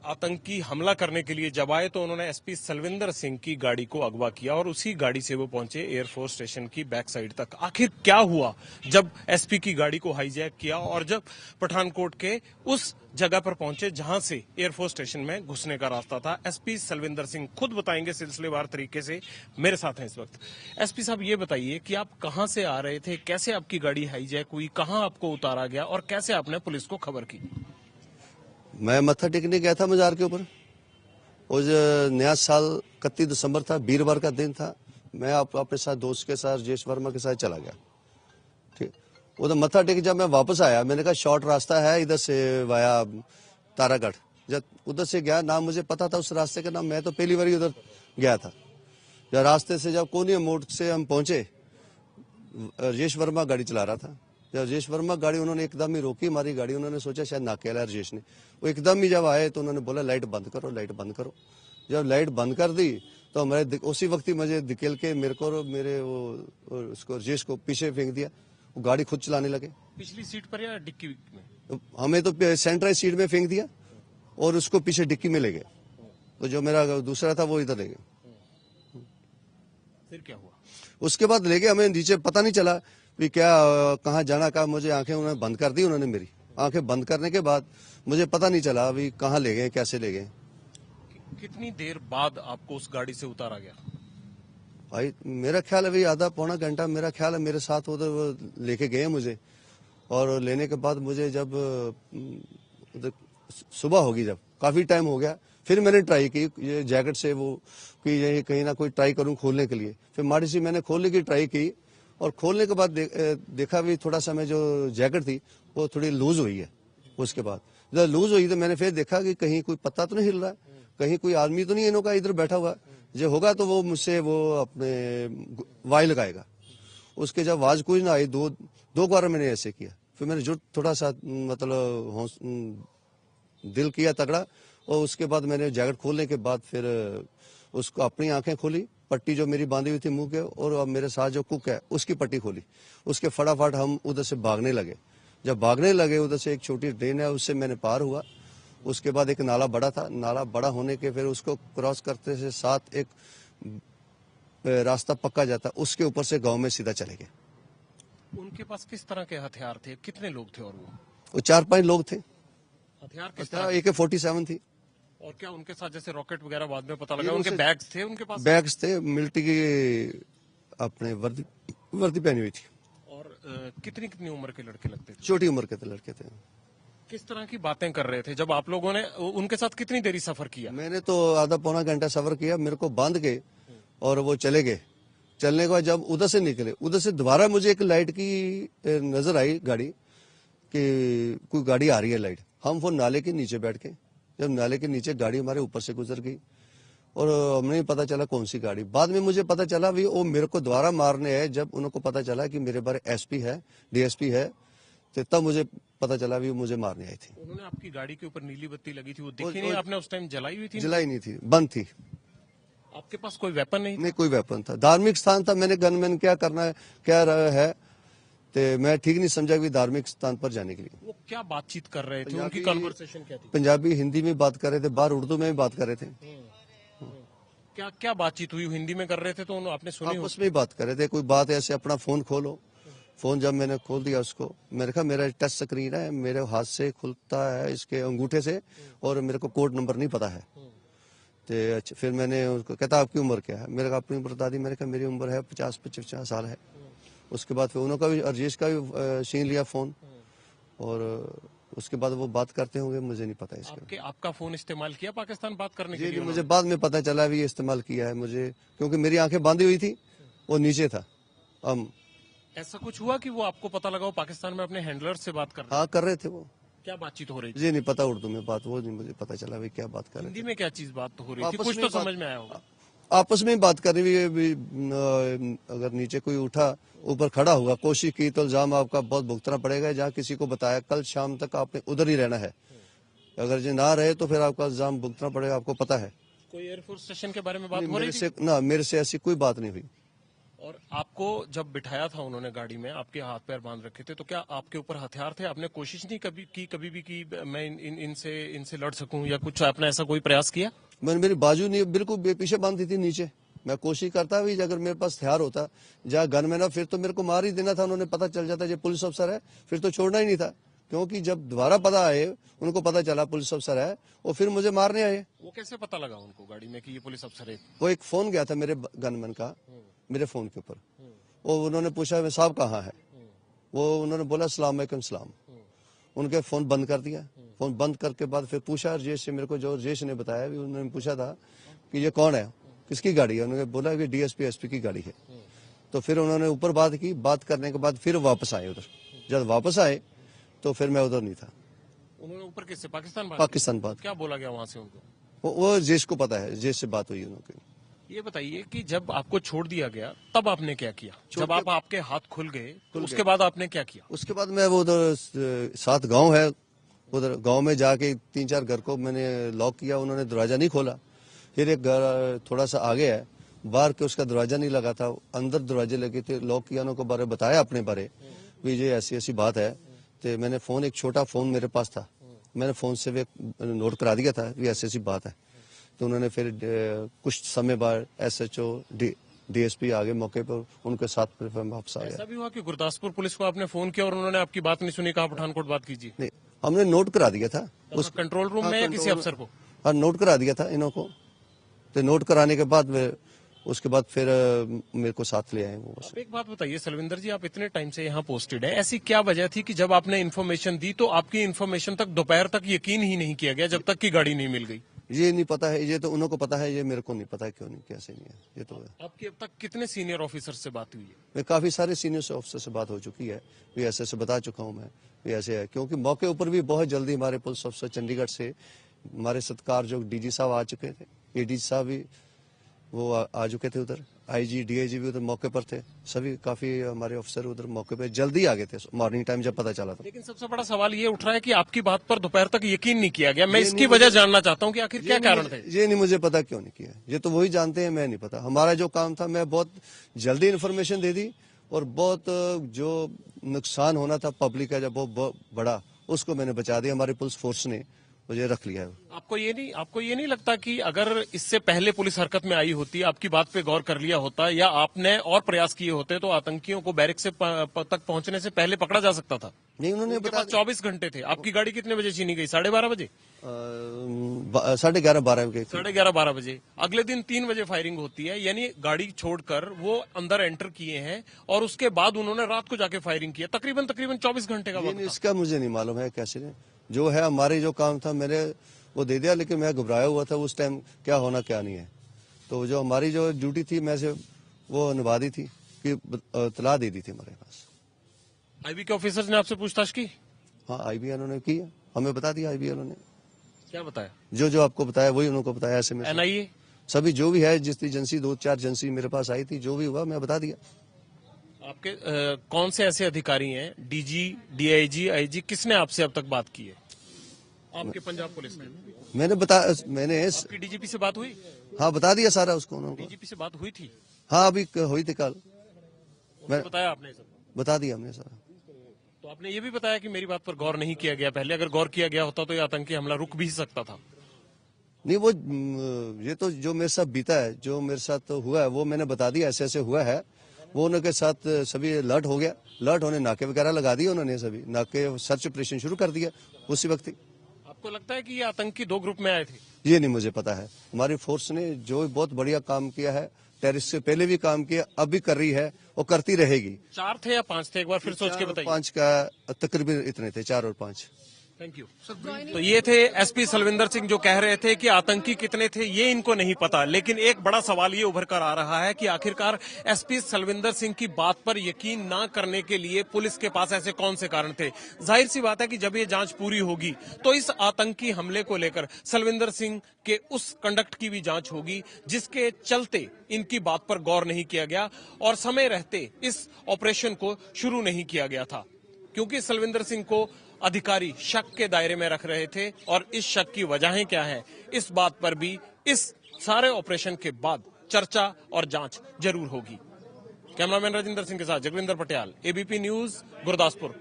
आतंकी हमला करने के लिए जब आए तो उन्होंने एसपी सलविंदर सिंह की गाड़ी को अगवा किया और उसी गाड़ी से वो पहुंचे एयरफोर्स स्टेशन की बैक साइड तक। आखिर क्या हुआ जब एसपी की गाड़ी को हाईजैक किया और जब पठानकोट के उस जगह पर पहुंचे जहां से एयरफोर्स स्टेशन में घुसने का रास्ता था? एसपी सलविंदर सिंह खुद बताएंगे सिलसिलेवार तरीके से। मेरे साथ हैं इस वक्त। एसपी साहब, ये बताइए कि आप कहां से आ रहे थे, कैसे आपकी गाड़ी हाईजैक हुई, कहां आपको उतारा गया और कैसे आपने पुलिस को खबर की? मैं मत्था टेकने गया था मजार के ऊपर। उस नया साल 31 दिसंबर था, वीरवार का दिन था। मैं अपने साथ दोस्त के साथ राजेश वर्मा के साथ चला गया। ठीक, उधर मत्था टेक जब मैं वापस आया, मैंने कहा शॉर्ट रास्ता है इधर से वाया तारागढ़। जब उधर से गया, नाम मुझे पता था उस रास्ते का नाम, मैं तो पहली बार उधर गया था। जब रास्ते से जब कोनिया मोड़ से हम पहुंचे, राजेश वर्मा गाड़ी चला रहा था। जब राजेश वर्मा गाड़ी उन्होंने एकदम ही रोकी, हमारी गाड़ी, उन्होंने सोचा शायद नाकेला है राजेश ने। वो एकदम ही जब आए तो उन्होंने बोला लाइट बंद करो, लाइट बंद करो। जब लाइट बंद कर दी तो हमारे उसी वक्त ही मुझे धकेल के मेरे को मेरे वो उसको राजेश को पीछे फेंक दिया। वो गाड़ी खुद चलाने लगे। पिछली सीट पर या डिक्की में? हमें तो सेंट्राइज सीट में फेंक दिया और उसको पीछे डिक्की में ले गए। तो जो मेरा दूसरा था वो इधर ले गए। फिर क्या हुआ? उसके बाद लेके हमें नीचे पता नहीं चला भी क्या कहाँ जाना का। मुझे आंखें उन्होंने बंद कर दी। उन्होंने मेरी आंखें बंद करने के बाद मुझे पता नहीं चला अभी कहाँ ले गए, कैसे ले गए। कितनी देर बाद आपको उस गाड़ी से उतारा गया? भाई मेरा ख्याल है भाई आधा पौना घंटा मेरा ख्याल है मेरे साथ उधर लेके गए मुझे। और लेने के बाद मुझे जब उधर सुबह होगी, जब काफी टाइम हो गया, फिर मैंने ट्राई की ये जैकेट से वो कि ये कहीं ना कोई ट्राई करूं खोलने के लिए। फिर माड़ी सी मैंने खोलने की ट्राई की और खोलने के बाद देखा भी थोड़ा सा मैं जो जैकेट थी वो थोड़ी लूज हुई है। उसके बाद जब लूज हुई तो मैंने फिर देखा कि कहीं कोई पत्ता तो नहीं हिल रहा है, कहीं कोई आदमी तो नहीं इन्हों का इधर बैठा हुआ। जो होगा तो वो मुझसे वो अपने वाई लगाएगा। उसके जब आवाज कुछ ना आई, दो बार मैंने ऐसे किया। फिर मैंने जो थोड़ा सा मतलब दिल किया तगड़ा और उसके बाद मैंने जैकेट खोलने के बाद फिर उसको अपनी आंखें खोली, पट्टी जो मेरी बांधी हुई थी मुंह के, और अब मेरे साथ जो कुक है उसकी पट्टी खोली। उसके फटाफट हम उधर से भागने लगे। जब भागने लगे उधर से एक छोटी ड्रेन है उससे मैंने पार हुआ। उसके बाद एक नाला बड़ा था, नाला बड़ा होने के फिर उसको क्रॉस करते से साथ एक रास्ता पक्का जाता, उसके ऊपर से गांव में सीधा चले गए। उनके पास किस तरह के हथियार थे, कितने लोग थे? और वो 4-5 लोग थे। हथियार किस तरह? AK-47 थी। और क्या उनके साथ जैसे रॉकेट वगैरह बाद में पता लगा उनके बैग्स थे उनके पास? बैग्स थे, मिलिट्री की अपने वर्दी पहनी हुई थी। और कितनी कितनी उम्र के लड़के लगते थे? छोटी उम्र के लड़के थे। किस तरह की बातें कर रहे थे जब आप लोगों ने उनके साथ कितनी देरी सफर किया? मैंने तो आधा पौना घंटा सफर किया। मेरे को बांध के और वो चले गए। चलने के बाद जब उधर से निकले, उधर से दोबारा मुझे एक लाइट की नजर आई गाड़ी कि कोई गाड़ी आ रही है लाइट। हम वो नाले के नीचे बैठ के, जब नाले के नीचे गाड़ी हमारे ऊपर से गुजर गई और हमें नहीं पता चला कौन सी गाड़ी। बाद में मुझे पता चला भी वो मेरे को दोबारा मारने है। जब उनको पता चला कि मेरे बारे SP है, DSP है, तो तब मुझे पता चला भी वो मुझे मारने आई थी। उन्होंने आपकी गाड़ी के ऊपर नीली बत्ती लगी थी, वो दिखी नहीं? आपने उस टाइम जलाई हुई थी? जलाई नहीं थी, बंद थी। आपके पास कोई वेपन नहीं? नहीं, कोई वेपन था। धार्मिक स्थान था। मैंने गनमैन क्या करना है, क्या है, तो मैं ठीक नहीं समझा कि धार्मिक स्थान पर जाने के लिए। वो क्या बातचीत कर रहे थे? उनकी कन्वर्सेशन क्या थी? पंजाबी हिंदी में बात कर रहे थे, बाहर उर्दू में भी बात कर रहे थे। क्या क्या बातचीत हुई? हिंदी में कर रहे थे तो आपने सुनी? आपस में बात कर रहे थे। कोई बात ऐसे अपना फोन खोलो। फोन जब मैंने खोल दिया उसको, मैंने कहा मेरा टच स्क्रीन है, मेरे हाथ से खुलता है इसके अंगूठे से और मेरे को कोड नंबर नहीं पता है। तो फिर मैंने उसको कहता आपकी उम्र क्या है? मेरे को अपनी उम्र बता दी। मैंने कहा मेरी उम्र है 50-55 साल है। उसके बाद फिर उन्होंने का भी, राजेश का भी छीन लिया फोन और उसके बाद वो बात करते होंगे, मुझे नहीं पता इसका। आपका फोन इस्तेमाल किया पाकिस्तान बात करने के लिए? मुझे बाद में पता चला भी इस्तेमाल किया है मुझे, क्योंकि मेरी आंखें बांधी हुई थी, वो नीचे था। ऐसा कुछ हुआ कि वो आपको पता लगा वो पाकिस्तान में अपने हैंडलर से बात कर रहे? हाँ, कर रहे थे। वो क्या बातचीत हो रही थी? मुझे नहीं पता उर्दू में बात, वो नहीं मुझे पता चला भाई क्या बात कर रहे थे। हिंदी में क्या चीज बात हो रही थी? कुछ तो समझ में आया होगा। आपस में बात कर रही है। अगर नीचे कोई उठा, ऊपर खड़ा हुआ, कोशिश की तो इल्जाम आपका बहुत भुगतना पड़ेगा। जहाँ किसी को बताया कल शाम तक आपने उधर ही रहना है, अगर जो ना रहे तो फिर आपका इल्जाम भुगतना पड़ेगा, आपको पता है। कोई एयरफोर्स स्टेशन के बारे में बात हो रही थी? ना, मेरे से ऐसी कोई बात नहीं हुई। और आपको जब बिठाया था उन्होंने गाड़ी में, आपके हाथ पैर बांध रखे थे, तो क्या आपके ऊपर हथियार थे? आपने कोशिश नहीं कभी भी कि मैं इनसे लड़ सकूं या कुछ, आपने ऐसा कोई प्रयास किया? मैंने मेरी बाजू नहीं बिल्कुल पीछे बांधी थी नीचे। मैं कोशिश करता भी, अगर मेरे पास हथियार होता जहाँ गन में ना, फिर तो मेरे को मार ही देना था। उन्होंने पता चल जाता ये पुलिस अफसर है, फिर तो छोड़ना ही नहीं था। क्योंकि जब दोबारा पता आए, उनको पता चला पुलिस अफसर है, वो फिर मुझे मारने आए। वो कैसे पता लगा उनको गाड़ी में कि ये पुलिस अफसर है? वो एक फोन गया था मेरे गनमैन का, मेरे फोन के ऊपर। वो उन्होंने पूछा साहब कहाँ है, वो उन्होंने बोला सलाम अलैकुम सलाम। उनके फोन बंद कर दिया। फोन बंद करके बाद फिर पूछा रजेश से, मेरे को जो रजेश ने बताया, उन्होंने पूछा था कि ये कौन है, किसकी गाड़ी है। उन्होंने बोला कि डीएसपी एसपी की गाड़ी है। तो फिर उन्होंने ऊपर बात की, बात करने के बाद फिर वापस आए उधर। जब वापस आए तो फिर मैं उधर नहीं था। उन्होंने ऊपर किससे, पाकिस्तान बात क्या बोला गया वहां से उनको? वो रजेश को पता है, रजेश से बात हुई उनकी। ये बताइए कि जब आपको छोड़ दिया गया तब आपने क्या किया? जब आपके हाथ खुल गए तो उसके बाद आपने क्या किया? उसके बाद मैं वो उधर 7 गांव है, उधर गांव में जाके 3-4 घर को मैंने लॉक किया। उन्होंने दरवाजा नहीं खोला। फिर एक घर थोड़ा सा आगे है, बाहर के उसका दरवाजा नहीं लगा था, अंदर दरवाजे लगे थे। लॉक किया, उनको बारे बताया अपने बारे भी ये ऐसी ऐसी बात है। तो मैंने फोन, एक छोटा फोन मेरे पास था, मैंने फोन से भी नोट करा दिया था भी ऐसी ऐसी बात है। तो उन्होंने फिर कुछ समय बाद एसएचओ डीएसपी आ गए मौके पर, उनके साथ फिर वापस आ गया। ऐसा भी हुआ कि गुरदासपुर पुलिस को आपने फोन किया और उन्होंने आपकी बात नहीं सुनी, कहा पठानकोट बात कीजिए? नहीं, हमने नोट करा दिया था उस कंट्रोल रूम में या किसी अफसर को? हाँ, नोट करा दिया था इन्हों को। तो नोट कराने के बाद उसके बाद फिर मेरे को साथ ले आए वो। आप एक बात बताइए सलविंदर जी, आप इतने टाइम से यहाँ पोस्टेड है, ऐसी क्या वजह थी कि जब आपने इन्फॉर्मेशन दी तो आपकी इन्फॉर्मेशन तक दोपहर तक यकीन ही नहीं किया गया जब तक की गाड़ी नहीं मिल गई? ये नहीं पता है, ये तो उन्हों को पता है, ये मेरे को नहीं पता है क्यों नहीं, कैसे नहीं है ये तो है। आपकी अब तक कितने सीनियर ऑफिसर से बात हुई है? मैं काफी सारे सीनियर ऑफिसर से बात हो चुकी है, भी ऐसे ऐसे बता चुका हूँ मैं, भी ऐसे है। क्योंकि मौके ऊपर भी बहुत जल्दी हमारे पुलिस अफसर चंडीगढ़ से, हमारे सत्कार जो डीजी साहब आ चुके थे, एडीजी साहब भी वो आ चुके थे उधर, आईजी डीआईजी भी उधर मौके पर थे। सभी काफी हमारे अफसर उधर मौके पे जल्दी आ गए थे मॉर्निंग टाइम जब पता चला था। लेकिन सबसे बड़ा सवाल ये उठ रहा है कि आपकी बात पर दोपहर तक यकीन नहीं किया गया। मैं इसकी वजह जानना चाहता हूँ कि आखिर क्या कारण थे? ये नहीं मुझे पता क्यों नहीं किया, ये तो वही जानते हैं, मैं नहीं पता। हमारा जो काम था, मैं बहुत जल्दी इन्फॉर्मेशन दे दी और बहुत जो नुकसान होना था पब्लिक का जब बहुत बड़ा, उसको मैंने बचा दिया। हमारी पुलिस फोर्स ने मुझे रख लिया है। आपको ये नहीं लगता कि अगर इससे पहले पुलिस हरकत में आई होती, आपकी बात पे गौर कर लिया होता या आपने और प्रयास किए होते तो आतंकियों को बैरक से तक पहुंचने से पहले पकड़ा जा सकता था? नहीं, उन्होंने बता 24 घंटे थे। आपकी गाड़ी कितने बजे छीनी गई? 12:30 बजे? 11:30 बजे। 11:30 बजे। अगले दिन 3 बजे फायरिंग होती है, यानी गाड़ी छोड़कर वो अंदर एंटर किए हैं और उसके बाद उन्होंने रात को जाके फायरिंग किया। तकरीबन 24 घंटे का वक्त। इसका मुझे नहीं मालूम है कैसे, जो है हमारे जो काम था मैंने वो दे दिया, लेकिन मैं घबराया हुआ था उस टाइम, क्या होना क्या नहीं है। तो जो हमारी जो ड्यूटी थी मैं से वो निभा दी थी कि तला दे दी थी हमारे पास। आईबी के ऑफिसर्स ने आपसे पूछताछ की? हाँ, आईबी उन्होंने की, हमें बता दिया आईबी उन्होंने। क्या बताया? जो आपको बताया वही उनको बताया। ऐसे में एनआईए सभी जो भी है, जिस एजेंसी 2-4 एजेंसी मेरे पास आई थी, जो भी हुआ मैं बता दिया। आपके कौन से ऐसे अधिकारी हैं, डीजी, डीआईजी, आईजी, किसने आपसे अब तक बात की है? आपके पंजाब पुलिस ने? मैंने आपकी डीजीपी से बात हुई? हाँ, बता दिया सारा उसको। उन्होंने डीजीपी से बात हुई थी? हाँ, अभी हुई थी कल। मैं बताया आपने सब? बता दिया हमने सारा। तो आपने ये भी बताया कि मेरी बात पर गौर नहीं किया गया पहले, अगर गौर किया गया होता तो ये आतंकी हमला रुक भी सकता था। नहीं, वो ये तो जो मेरे साथ बीता है, जो मेरे साथ हुआ है, वो मैंने बता दिया, ऐसे ऐसे हुआ है। वो उनके साथ सभी अलर्ट हो गया, अलर्ट होने नाके वगैरह लगा दिए उन्होंने, सभी नाके सर्च ऑपरेशन शुरू कर दिया उसी वक्त ही। आपको लगता है कि ये आतंकी 2 ग्रुप में आए थे? ये नहीं मुझे पता है। हमारी फोर्स ने जो बहुत बढ़िया काम किया है, टेररिस्ट से पहले भी काम किया, अब भी कर रही है और करती रहेगी। 4 थे या 5 थे? एक बार फिर सोच के बताइए। 5 का तकरीबन इतने थे, 4 और 5। Thank you. तो ये थे एसपी सलविंदर सिंह जो कह रहे थे कि आतंकी कितने थे ये इनको नहीं पता, लेकिन एक बड़ा सवाल ये उभर कर आ रहा है कि आखिरकार एसपी सलविंदर सिंह की बात पर यकीन ना करने के लिए पुलिस के पास ऐसे कौन से कारण थे? जाहिर सी बात है कि जब ये जांच पूरी होगी तो इस आतंकी हमले को लेकर सलविंदर सिंह के उस कंडक्ट की भी जांच होगी जिसके चलते इनकी बात पर गौर नहीं किया गया और समय रहते इस ऑपरेशन को शुरू नहीं किया गया था, क्योंकि सलविंदर सिंह को अधिकारी शक के दायरे में रख रहे थे और इस शक की वजहें क्या है, इस बात पर भी इस सारे ऑपरेशन के बाद चर्चा और जांच जरूर होगी। कैमरामैन राजिंदर सिंह के साथ जगविंदर पटियाल, एबीपी न्यूज, गुरदासपुर।